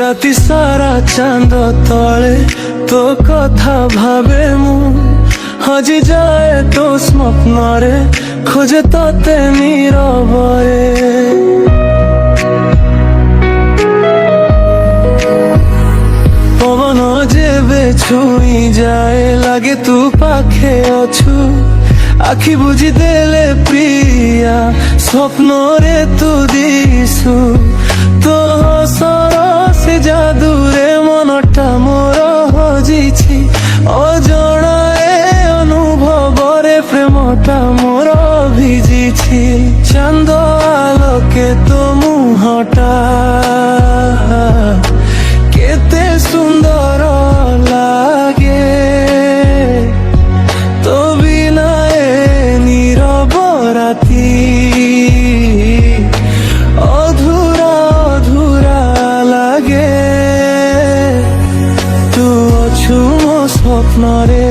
রাতি সারা চাঁদ তলে তো কথা ভাবে মু হজি যায় তো স্বপ্নরে খোঁজে তোতে নীরবরে পবন যেবে ছুঁই যায় লাগে তু পাখে অছু আখি বুঝি দেলে প্রিয়া স্বপ্নরে তু দিশু তো সরসে জাদুরে মনটা মোর হজিছি অজଣାଏ অনুভবরে প্রেমটা মোর ভিজিছি চাঁদ আলোকে তো মুহটা কেতে সুন্দর লাগে তো বিনায়ে নীরব রাতি অধুরা অধুরা লাগে তু অছু মো স্বপ্নরে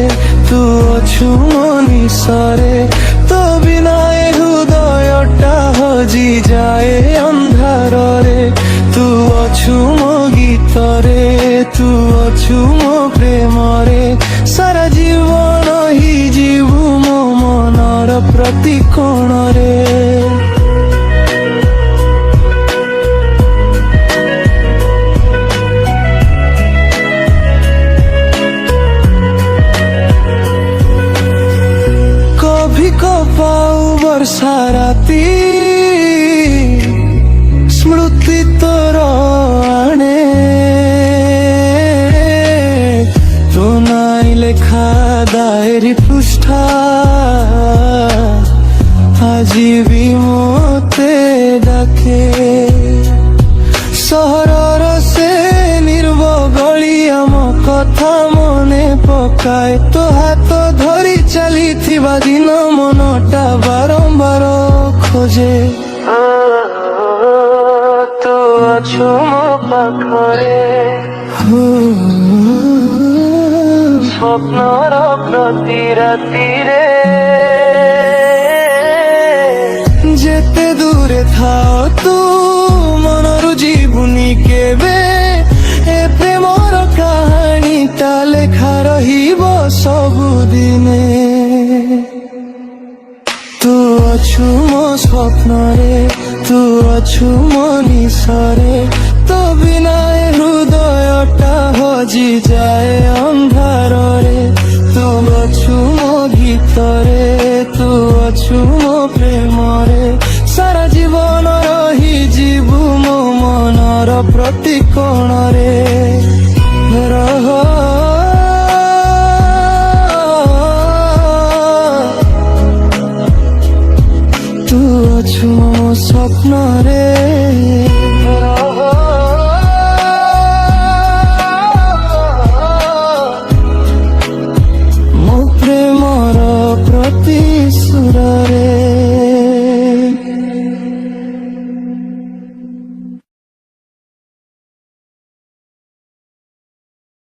তু অছু মো নিশরে তো বিনায়ে হৃদয়টা হজি যায় ଅନ୍ଧାରରେ তু অছু মো গীতরে তু অছু মো প্রেমরে সারা জীবন হি ଯିବୁ ମୋ ମନର ପ୍ରତି କୋଣରେ कभी कपाऊ वर्षा राती स्मृति तोर आणे तो नाई लेखा डायरी पृष्ठा আজি भी मोते डाके सहरर से निर्बगली आम कथा मने पकाए तो हाथ धरी चली थिबा दिन मनटा बारंबार खोजे तो अछु मो पाखरे স্বপ্নর প্রতি রাতিরে যেতে দূরে থাও তু মনর জীবনী কেবে এ প্রেমর কাহিনীটা লেখা রহিব ସବୁদিনে তু অছু মো স্বপ্নরে তু অছু মো নিশরে তো বিনায়ে হৃদয়টা হজি যায় ଅନ୍ଧାରରେ তু অছু মো গীতরে তু অছু মো প্রেমরে সারা জীবন রহি ଯିବୁ ମୋ ମନର ପ୍ରତି କୋଣରେ ରହ তু অছু ମୋ ସ୍ୱପ୍ନରେ ରହ